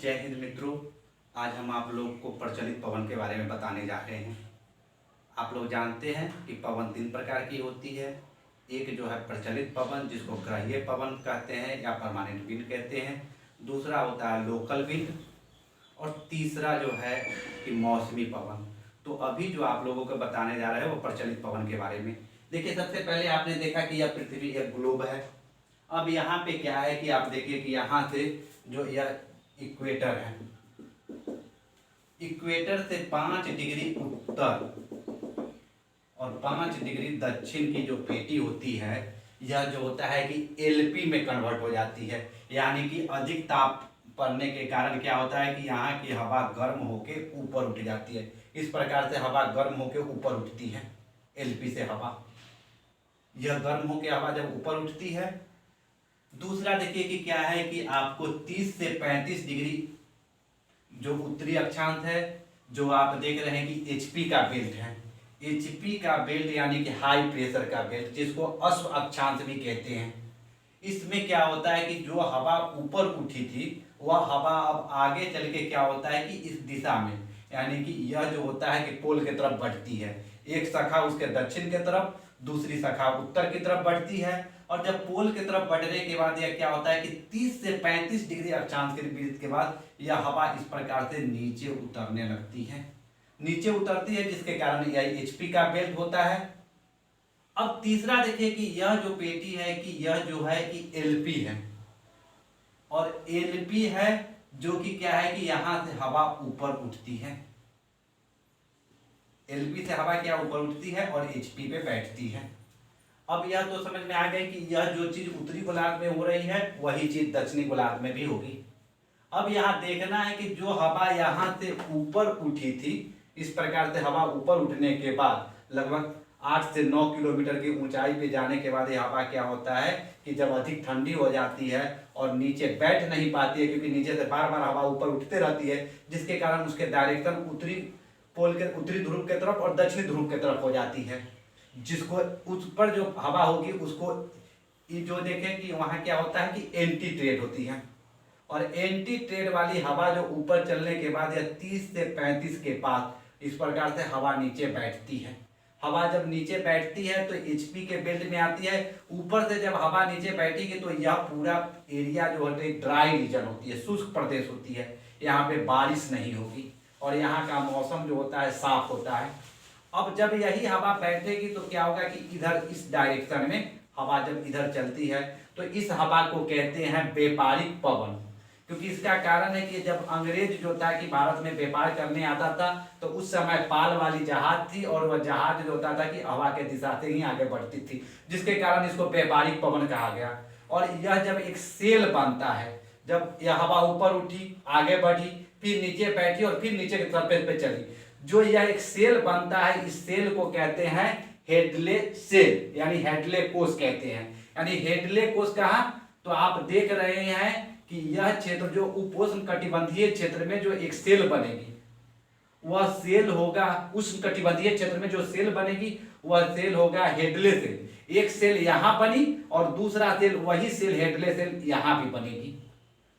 जय हिंद मित्रों। आज हम आप लोग को प्रचलित पवन के बारे में बताने जा रहे हैं। आप लोग जानते हैं कि पवन तीन प्रकार की होती है। एक जो है प्रचलित पवन, जिसको ग्रहीय पवन कहते हैं या परमानेंट विंड कहते हैं। दूसरा होता है लोकल विंड। और तीसरा जो है कि मौसमी पवन। तो अभी जो आप लोगों को बताने जा रहे हैं वो प्रचलित पवन के बारे में। देखिए, सबसे पहले आपने देखा कि यह पृथ्वी एक ग्लोब है। अब यहाँ पे क्या है कि आप देखिए कि यहाँ से जो यह इक्वेटर है, इक्वेटर से 5 डिग्री उत्तर और 5 डिग्री दक्षिण की जो पेटी होती है, यह जो होता है कि एलपी में कन्वर्ट हो जाती है। यानी कि अधिक ताप पड़ने के कारण क्या होता है कि यहाँ की हवा गर्म होके ऊपर उठ जाती है। इस प्रकार से हवा गर्म होके ऊपर उठती है। एलपी से हवा, यह गर्म होके हवा जब ऊपर उठती है। दूसरा देखिए कि क्या है कि आपको 30 से 35 डिग्री जो उत्तरी अक्षांश है, जो आप देख रहे हैं कि एचपी का बेल्ट है। एचपी का बेल्ट यानी कि हाई प्रेशर का बेल्ट, जिसको अश्व अक्षांश भी कहते हैं। इसमें क्या होता है कि जो हवा ऊपर उठी थी वह हवा अब आगे चल के क्या होता है कि इस दिशा में, यानी कि यह जो होता है कि पोल की तरफ बढ़ती है। एक शाखा उसके दक्षिण की तरफ, दूसरी शाखा उत्तर की तरफ बढ़ती है। और जब पोल की तरफ बढ़ने के बाद यह क्या होता है कि 30 से 35 डिग्री अक्षांश के बीच के बाद यह हवा इस प्रकार से नीचे उतरने लगती है। नीचे उतरती है, जिसके कारण यह एचपी का बेल्ट होता है। अब तीसरा देखिए कि यह जो पेटी है कि यह जो है कि एलपी है। और एलपी है जो कि क्या है कि यहां से हवा ऊपर उठती है। एलपी से हवा क्या ऊपर उठती है और एचपी पे बैठती है। अब यह तो समझ में आ गई कि यह जो चीज उत्तरी गोलार्ध में हो रही है वही चीज दक्षिणी गोलार्ध में भी होगी। अब यहाँ देखना है कि जो हवा यहाँ से ऊपर उठी थी, इस प्रकार से हवा ऊपर उठने के बाद लगभग 8 से 9 किलोमीटर की ऊंचाई पे जाने के बाद यह हवा क्या होता है कि जब अधिक ठंडी हो जाती है और नीचे बैठ नहीं पाती है, क्योंकि नीचे से बार बार हवा ऊपर उठते रहती है, जिसके कारण उसके डायरेक्शन उत्तरी पोल के उत्तरी ध्रुव की तरफ और दक्षिणी ध्रुव की तरफ हो जाती है। जिसको उस पर जो हवा होगी उसको जो देखें कि वहां क्या होता है कि एंटी ट्रेड होती है। और एंटी ट्रेड वाली हवा जो ऊपर चलने के बाद या 30 से 35 के पास इस प्रकार से हवा नीचे बैठती है। हवा जब नीचे बैठती है तो एचपी के बेल्ट में आती है। ऊपर से जब हवा नीचे बैठेगी तो यह पूरा एरिया जो होता है ड्राई रीजन होती है, शुष्क प्रदेश होती है। यहाँ पे बारिश नहीं होगी और यहाँ का मौसम जो होता है साफ होता है। अब जब यही हवा बैठेगी तो क्या होगा कि इधर इस डायरेक्शन में हवा जब इधर चलती है तो इस हवा को कहते हैं व्यापारिक पवन। क्योंकि इसका कारण है कि जब अंग्रेज जो था कि भारत में व्यापार करने आता था तो उस समय पाल वाली जहाज थी और वह जहाज जो होता था कि हवा के दिशा से ही आगे बढ़ती थी, जिसके कारण इसको व्यापारिक पवन कहा गया। और यह जब एक सेल बनता है, जब यह हवा ऊपर उठी, आगे बढ़ी, फिर नीचे बैठी और फिर नीचे के सरफेस पे चली, जो यह एक सेल बनता है, इस सेल को कहते हैं हेडले सेल, यानी हेडले कोष कहते हैं। यानी हेडले कोष कहा तो आप देख रहे हैं कि यह क्षेत्र जो उपोष्ण कटिबंधीय क्षेत्र में जो एक सेल बनेगी वह सेल होगा, उष्ण कटिबंधीय क्षेत्र में जो सेल बनेगी वह सेल होगा हेडले सेल। एक सेल यहां बनी और दूसरा सेल, वही सेल हेडले सेल यहां भी बनेगी,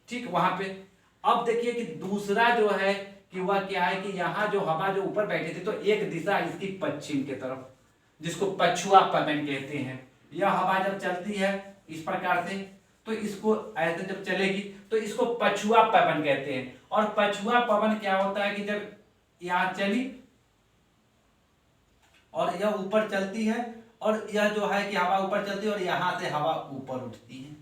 ठीक वहां पे। अब देखिए कि दूसरा जो है कि वह क्या है कि यहाँ जो हवा जो ऊपर बैठी थी तो एक दिशा इसकी पश्चिम की तरफ, जिसको पछुआ पवन कहते हैं। यह हवा जब चलती है इस प्रकार से तो इसको ऐसे जब चलेगी तो इसको पछुआ पवन कहते हैं। और पछुआ पवन क्या होता है कि जब यहाँ चली और यह ऊपर चलती है और यह जो है कि हवा ऊपर चलती है और यहाँ से हवा ऊपर उठती है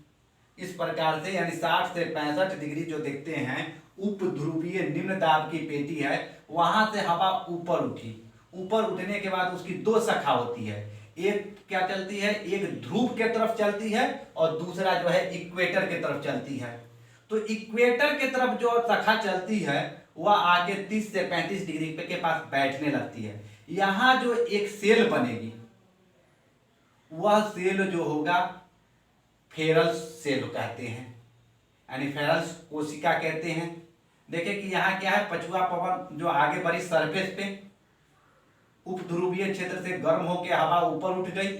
इस प्रकार से। यानी 60 से 65 डिग्री जो देखते हैं उप ध्रुवीय निम्न दाब की पेटी है, वहां से हवा ऊपर उठी। ऊपर उठने के बाद उसकी दो शाखा होती है, एक क्या चलती है, एक ध्रुव के तरफ चलती है और दूसरा जो है इक्वेटर के तरफ चलती है। तो इक्वेटर के तरफ जो शाखा चलती है वह आके 30 से 35 डिग्री के पास बैठने लगती है। यहां जो एक सेल बनेगी वह सेल जो होगा फेरल सेल कहते हैं, यानी फेरल कोशिका कहते हैं। देखिए कि यहाँ क्या है, पछुआ पवन जो आगे बढ़ी सरफेस पे, उप ध्रुवीय क्षेत्र से गर्म होकर हवा ऊपर उठ गई।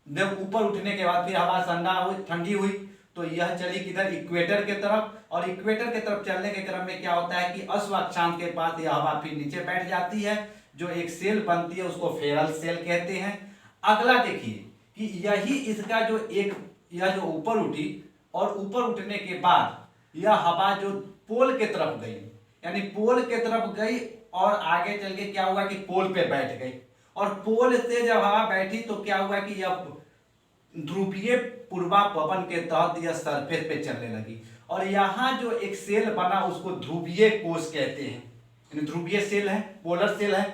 जब ऊपर उठने के बाद फिर हवा ठंडी हुई तो यह चली किधर, इक्वेटर के तरफ, और इक्वेटर के तरफ चलने के क्रम में क्या होता है कि अश्व अक्षांश के पास यह हवा फिर नीचे बैठ जाती है, जो एक सेल बनती है उसको फेरल सेल कहते हैं। अगला देखिए कि यही इसका जो एक, यह जो ऊपर उठी और ऊपर उठने के बाद यह हवा जो पोल के तरफ गई, यानी पोल के तरफ गई और आगे चल के क्या हुआ कि पोल पे बैठ गई, और पोल से जब हवा बैठी तो क्या हुआ कि यह ध्रुवीय पूर्वा पवन के तहत यह सरफेस पे चलने लगी, और यहाँ जो एक सेल बना उसको ध्रुवीय कोश कहते हैं, यानी ध्रुवीय सेल है, पोलर सेल है।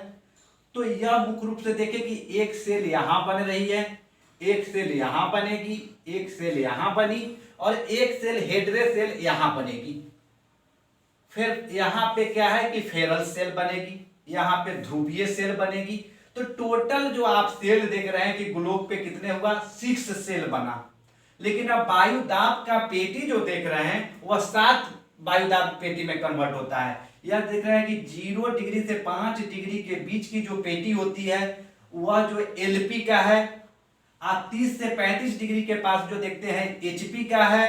तो यह मुख्य रूप से देखें कि एक सेल यहाँ बन रही है, एक सेल यहाँ बनेगी, एक सेल यहाँ बनी, और एक सेल हेडरे सेल यहाँ बनेगी। फिर यहाँ पे क्या है कि फेरल सेल बनेगी, यहाँ पे ध्रुवीय सेल बनेगी। तो टोटल जो आप सेल देख रहे हैं कि ग्लोब पे कितने हुआ, 6 सेल बना। लेकिन अब वायुदाब का पेटी जो देख रहे हैं वह 7 वायुदाब पेटी में कन्वर्ट होता है। यह देख रहे हैं कि 0 डिग्री से 5 डिग्री के बीच की जो पेटी होती है वह जो एलपी का है, आप 30 से 35 डिग्री के पास जो देखते हैं एचपी का है,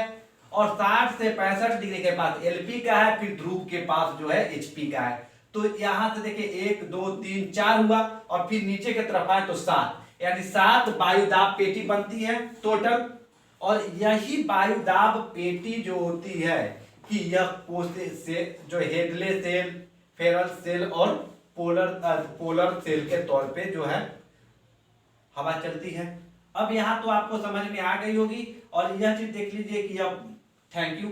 और 60 से 65 डिग्री के पास एलपी का है, फिर ध्रुव के पास जो है एचपी का है। तो यहां से देखिए 1 2 3 4 हुआ, और फिर नीचे की तरफ आए तो 7, यानी 7 वायुदाब पेटी बनती है टोटल। और यही वायुदाब पेटी जो होती है कि यह कोसे से जो हेडले सेल, फेरल सेल और पोलर सेल के तौर पे जो है हवा चलती है। अब यहाँ तो आपको समझ में आ गई होगी, और यह चीज देख लीजिए कि अब थैंक यू।